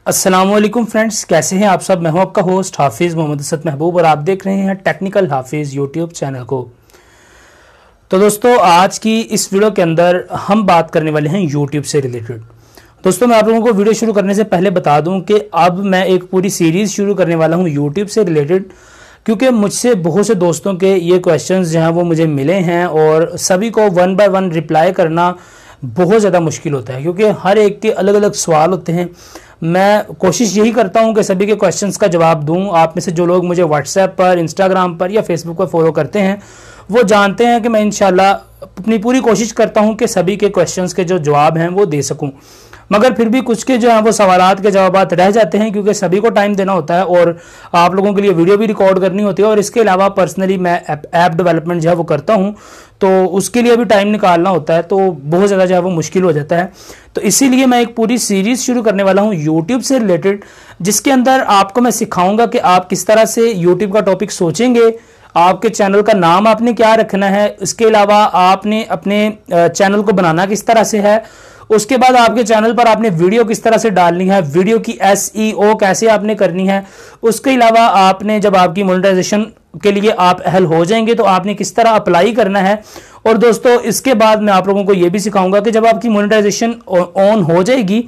अस्सलामुअलैकुम फ्रेंड्स, कैसे हैं आप सब। मैं हूं आपका होस्ट हाफिज़ मोहम्मद असद महबूब और आप देख रहे हैं टेक्निकल हाफिज़ यूट्यूब चैनल को। तो दोस्तों, आज की इस वीडियो के अंदर हम बात करने वाले हैं यूट्यूब से रिलेटेड। दोस्तों, मैं आप लोगों को वीडियो शुरू करने से पहले बता दूं कि अब मैं एक पूरी सीरीज़ शुरू करने वाला हूं यूट्यूब से रिलेटेड, क्योंकि मुझसे बहुत से दोस्तों के ये क्वेश्चंस जो हैं वो मुझे मिले हैं और सभी को वन बाय वन रिप्लाई करना बहुत ज़्यादा मुश्किल होता है, क्योंकि हर एक के अलग अलग सवाल होते हैं। मैं कोशिश यही करता हूं कि सभी के क्वेश्चंस का जवाब दूं। आप में से जो लोग मुझे व्हाट्सएप पर, इंस्टाग्राम पर या फेसबुक पर फॉलो करते हैं वो जानते हैं कि मैं इंशाल्लाह अपनी पूरी कोशिश करता हूं कि सभी के क्वेश्चंस के जो जवाब हैं वो दे सकूं। मगर फिर भी कुछ के जो हैं वो सवालात के जवाबात रह जाते हैं, क्योंकि सभी को टाइम देना होता है और आप लोगों के लिए वीडियो भी रिकॉर्ड करनी होती है। और इसके अलावा पर्सनली मैं ऐप डेवलपमेंट जो है वो करता हूं, तो उसके लिए भी टाइम निकालना होता है, तो बहुत ज़्यादा जो है वो मुश्किल हो जाता है। तो इसीलिए मैं एक पूरी सीरीज़ शुरू करने वाला हूं यूट्यूब से रिलेटेड, जिसके अंदर आपको मैं सिखाऊंगा कि आप किस तरह से यूट्यूब का टॉपिक सोचेंगे, आपके चैनल का नाम आपने क्या रखना है, इसके अलावा आपने अपने चैनल को बनाना किस तरह से है, उसके बाद आपके चैनल पर आपने वीडियो किस तरह से डालनी है, वीडियो की SEO कैसे आपने करनी है, उसके अलावा आपने जब आपकी मोनेटाइजेशन के लिए आप अहल हो जाएंगे तो आपने किस तरह अप्लाई करना है। और दोस्तों, इसके बाद मैं आप लोगों को यह भी सिखाऊंगा कि जब आपकी मोनेटाइजेशन ऑन हो जाएगी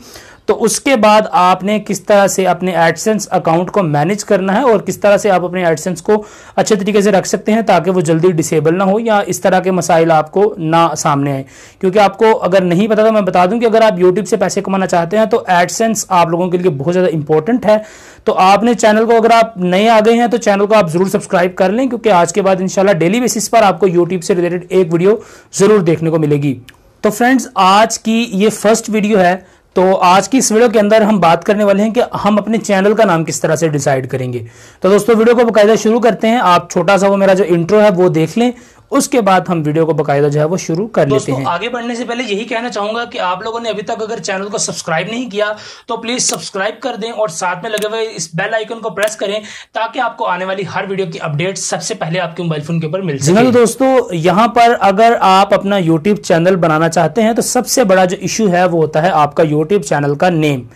तो उसके बाद आपने किस तरह से अपने एडसेंस अकाउंट को मैनेज करना है और किस तरह से आप अपने एडसेंस को अच्छे तरीके से रख सकते हैं ताकि वो जल्दी डिसेबल ना हो या इस तरह के मसाइल आपको ना सामने आए। क्योंकि आपको अगर नहीं पता तो मैं बता दूं कि अगर आप यूट्यूब से पैसे कमाना चाहते हैं तो एडसेंस आप लोगों के लिए बहुत ज़्यादा इंपॉर्टेंट है। तो आपने चैनल को, अगर आप नए आ गए हैं तो चैनल को आप जरूर सब्सक्राइब कर लें, क्योंकि आज के बाद इंशाल्लाह डेली बेसिस पर आपको यूट्यूब से रिलेटेड एक वीडियो जरूर देखने को मिलेगी। तो फ्रेंड्स, आज की ये फर्स्ट वीडियो है। तो आज की इस वीडियो के अंदर हम बात करने वाले हैं कि हम अपने चैनल का नाम किस तरह से डिसाइड करेंगे। तो दोस्तों, वीडियो को बकायदा शुरू करते हैं। आप छोटा सा वो मेरा जो इंट्रो है वो देख लें, उसके बाद हम वीडियो को बकायदा जो है वो शुरू कर लेते हैं। आगे बढ़ने से पहले यही कहना चाहूंगा कि आप लोगों ने अभी तक अगर चैनल को सब्सक्राइब नहीं किया तो प्लीज सब्सक्राइब कर दें और साथ में लगे हुए इस बेल आइकन को प्रेस करें ताकि आपको आने वाली हर वीडियो की अपडेट सबसे पहले आपके मोबाइल फोन के ऊपर मिल सके। तो दोस्तों, यहाँ पर अगर आप अपना यूट्यूब चैनल बनाना चाहते हैं तो सबसे बड़ा जो इशू है वो होता है आपका यूट्यूब चैनल का नेम।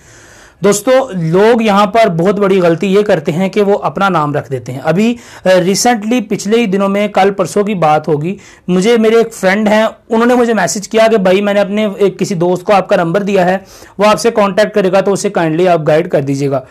दोस्तों, लोग यहाँ पर बहुत बड़ी गलती ये करते हैं कि वो अपना नाम रख देते हैं। अभी रिसेंटली पिछले ही दिनों में, कल परसों की बात होगी, मुझे मेरे एक फ्रेंड हैं, उन्होंने मुझे मैसेज किया कि भाई मैंने अपने एक किसी दोस्त को आपका नंबर दिया है, वो आपसे कांटेक्ट करेगा तो उसे काइंडली आप गाइड कर दीजिएगा।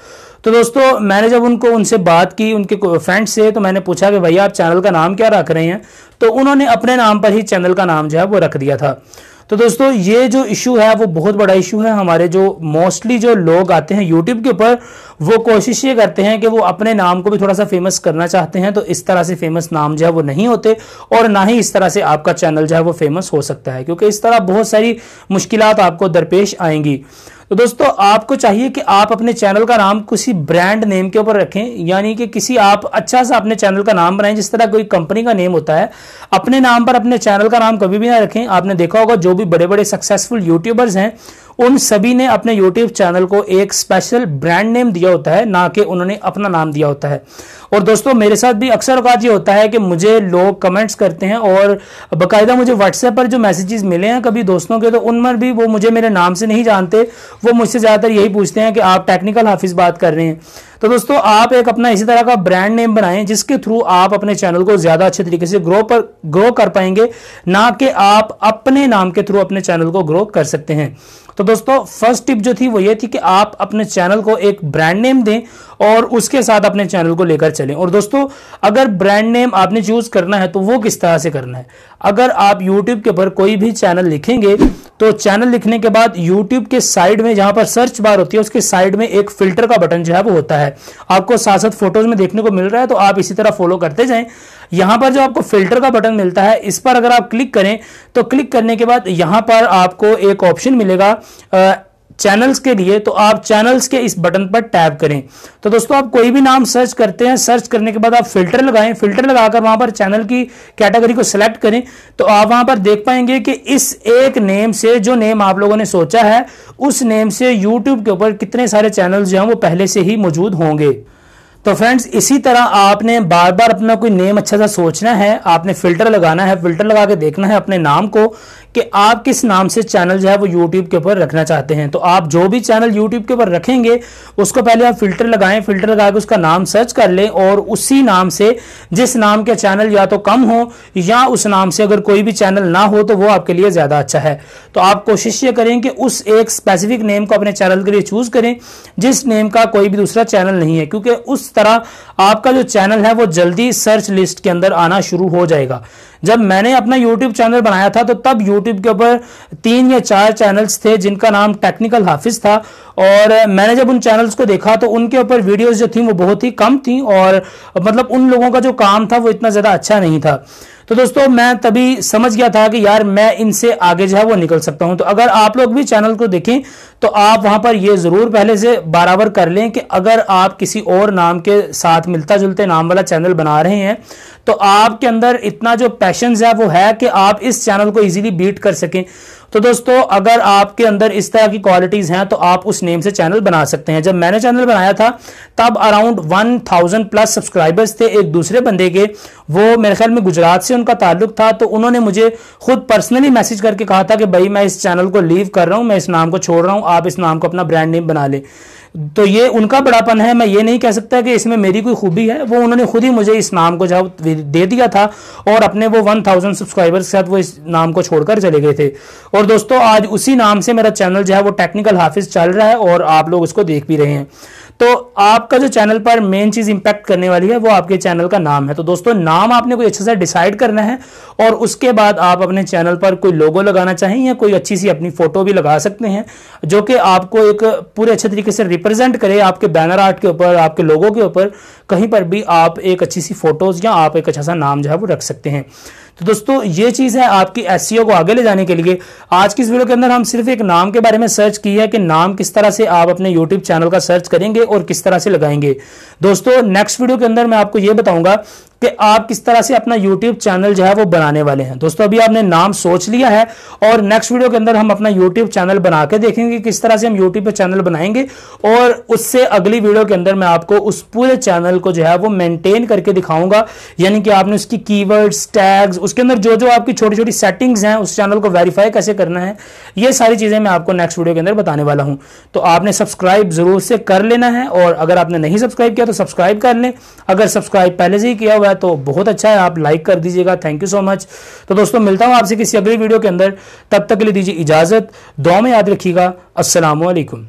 तो दोस्तों, मैंने जब उनसे बात की, उनके फ्रेंड से, तो मैंने पूछा कि भैया आप चैनल का नाम क्या रख रहे हैं, तो उन्होंने अपने नाम पर ही चैनल का नाम जो है वो रख दिया था। तो दोस्तों, ये जो इशू है वो बहुत बड़ा इशू है। हमारे जो मोस्टली जो लोग आते हैं यूट्यूब के ऊपर, वो कोशिश ये करते हैं कि वो अपने नाम को भी थोड़ा सा फेमस करना चाहते हैं, तो इस तरह से फेमस नाम जो है वो नहीं होते और ना ही इस तरह से आपका चैनल जो है वो फेमस हो सकता है, क्योंकि इस तरह बहुत सारी मुश्किलात आपको दरपेश आएंगी। तो दोस्तों, आपको चाहिए कि आप अपने चैनल का नाम किसी ब्रांड नेम के ऊपर रखें, यानी कि किसी आप अच्छा सा अपने चैनल का नाम बनाएं, जिस तरह कोई कंपनी का नेम होता है। अपने नाम पर अपने चैनल का नाम कभी भी ना रखें। आपने देखा होगा जो भी बड़े बड़े सक्सेसफुल यूट्यूबर्स हैं उन सभी ने अपने यूट्यूब चैनल को एक स्पेशल ब्रांड नेम दिया होता है, ना कि उन्होंने अपना नाम दिया होता है। और दोस्तों, मेरे साथ भी अक्सर औकात ये होता है कि मुझे लोग कमेंट्स करते हैं और बाकायदा मुझे व्हाट्सएप पर जो मैसेजेस मिले हैं कभी दोस्तों के, तो उनमें भी वो मुझे मेरे नाम से नहीं जानते, वो मुझसे ज़्यादातर यही पूछते हैं कि आप टेक्निकल हाफिज बात कर रहे हैं। तो दोस्तों, आप एक अपना इसी तरह का ब्रांड नेम बनाएं जिसके थ्रू आप अपने चैनल को ज़्यादा अच्छे तरीके से ग्रो कर पाएंगे, ना कि आप अपने नाम के थ्रू अपने चैनल को ग्रो कर सकते हैं। तो दोस्तों, फर्स्ट टिप जो थी वो ये थी कि आप अपने चैनल को एक ब्रांड नेम दें और उसके साथ अपने चैनल को लेकर चलें। और दोस्तों, अगर ब्रांड नेम आपने चूज करना है तो वो किस तरह से करना है। अगर आप YouTube के ऊपर कोई भी चैनल लिखेंगे तो चैनल लिखने के बाद YouTube के साइड में जहां पर सर्च बार होती है उसके साइड में एक फिल्टर का बटन जो है वो होता है, आपको साथ साथ फोटोज में देखने को मिल रहा है, तो आप इसी तरह फॉलो करते जाएं। यहां पर जो आपको फिल्टर का बटन मिलता है, इस पर अगर आप क्लिक करें तो क्लिक करने के बाद यहां पर आपको एक ऑप्शन मिलेगा चैनल्स के लिए, तो आप चैनल्स के इस बटन पर टैप करें। तो दोस्तों, आप कोई भी नाम सर्च करते हैं, सर्च करने के बाद आप फिल्टर लगाएं, फिल्टर लगाकर वहां पर चैनल की कैटेगरी को सिलेक्ट करें, तो आप वहां पर देख पाएंगे कि इस एक नेम से, जो नेम आप लोगों ने सोचा है, उस नेम से यूट्यूब के ऊपर कितने सारे चैनल्स जो हैं वो पहले से ही मौजूद होंगे। तो फ्रेंड्स, इसी तरह आपने बार बार अपना कोई नेम अच्छा सा सोचना है, आपने फिल्टर लगाना है, फिल्टर लगा के देखना है अपने नाम को कि आप किस नाम से चैनल जो है वो यूट्यूब के ऊपर रखना चाहते हैं। तो आप जो भी चैनल यूट्यूब के ऊपर रखेंगे उसको पहले आप फिल्टर लगाएं, फिल्टर लगा के उसका नाम सर्च कर लें और उसी नाम से जिस नाम के चैनल या तो कम हो या उस नाम से अगर कोई भी चैनल ना हो तो वो आपके लिए ज्यादा अच्छा है। तो आप कोशिश ये करें कि उस एक स्पेसिफिक नेम को अपने चैनल के लिए चूज करें जिस नेम का कोई भी दूसरा चैनल नहीं है, क्योंकि उस तरह आपका जो चैनल है वो जल्दी सर्च लिस्ट के अंदर आना शुरू हो जाएगा। जब मैंने अपना YouTube चैनल बनाया था तो तब YouTube के ऊपर 3 या 4 चैनल्स थे जिनका नाम टेक्निकल हाफिज था, और मैंने जब उन चैनल्स को देखा तो उनके ऊपर वीडियोस जो थी वो बहुत ही कम थी और मतलब उन लोगों का जो काम था वो इतना ज्यादा अच्छा नहीं था। तो दोस्तों मैं तभी समझ गया था कि यार मैं इनसे आगे जो है वो निकल सकता हूं। तो अगर आप लोग भी चैनल को देखें तो आप वहां पर ये जरूर पहले से बराबर कर लें कि अगर आप किसी और नाम के साथ मिलता जुलते नाम वाला चैनल बना रहे हैं तो आपके अंदर इतना जो पैशन है वो है कि आप इस चैनल को इजीली बीट कर सकें। तो दोस्तों अगर आपके अंदर इस तरह की क्वालिटीज हैं तो आप उस नेम से चैनल बना सकते हैं। जब मैंने चैनल बनाया था तब अराउंड 1000 प्लस सब्सक्राइबर्स थे एक दूसरे बंदे के, वो मेरे ख्याल में गुजरात से उनका ताल्लुक था। तो उन्होंने मुझे खुद पर्सनली मैसेज करके कहा था कि भाई मैं इस चैनल को लीव कर रहा हूं, मैं इस नाम को छोड़ रहा हूं, आप इस नाम को अपना ब्रांड नेम बना ले। तो ये उनका बड़ापन है, मैं ये नहीं कह सकता कि इसमें मेरी कोई खूबी है। वो उन्होंने खुद ही मुझे इस नाम को जब दे दिया था और अपने वो 1000 सब्सक्राइबर्स के साथ वो इस नाम को छोड़कर चले गए थे। और दोस्तों आज उसी नाम से मेरा चैनल जो है वो टेक्निकल हाफिज चल रहा है और आप लोग उसको देख भी रहे हैं। तो आपका जो चैनल पर मेन चीज इंपैक्ट करने वाली है वो आपके चैनल का नाम है। तो दोस्तों नाम आपने कोई अच्छे से डिसाइड करना है और उसके बाद आप अपने चैनल पर कोई लोगो लगाना चाहें या कोई अच्छी सी अपनी फोटो भी लगा सकते हैं जो कि आपको एक पूरे अच्छे तरीके से रिप्रेजेंट करे। आपके बैनर आर्ट के ऊपर, आपके लोगो के ऊपर कहीं पर भी आप एक अच्छी सी फोटोज या आप एक अच्छा सा नाम जो है वो रख सकते हैं। तो दोस्तों ये चीज है आपकी एसईओ को आगे ले जाने के लिए। आज की इस वीडियो के अंदर हम सिर्फ एक नाम के बारे में सर्च किया है कि नाम किस तरह से आप अपने यूट्यूब चैनल का सर्च करेंगे और किस तरह से लगाएंगे। दोस्तों नेक्स्ट वीडियो के अंदर मैं आपको ये बताऊंगा कि आप किस तरह से अपना YouTube चैनल जो है वो बनाने वाले हैं। दोस्तों अभी आपने नाम सोच लिया है और नेक्स्ट वीडियो के अंदर हम अपना YouTube चैनल बना के देखेंगे किस तरह से हम YouTube पे चैनल बनाएंगे, और उससे अगली वीडियो के अंदर मैं आपको उस पूरे चैनल को जो है वो मेंटेन करके दिखाऊंगा। यानी कि आपने उसकी कीवर्ड्स, टैग्स, उसके अंदर जो जो आपकी छोटी छोटी सेटिंग्स हैं, उस चैनल को वेरीफाई कैसे करना है, ये सारी चीजें मैं आपको नेक्स्ट वीडियो के अंदर बताने वाला हूं। तो आपने सब्सक्राइब जरूर से कर लेना है और अगर आपने नहीं सब्सक्राइब किया तो सब्सक्राइब कर लें। अगर सब्सक्राइब पहले से ही किया हुआ है तो बहुत अच्छा है, आप लाइक कर दीजिएगा। Thank you so much. तो दोस्तों मिलता हूं आपसे किसी अगली वीडियो के अंदर, तब तक के लिए दीजिए इजाजत। दुआ में याद रखिएगा। अस्सलाम वालेकुम।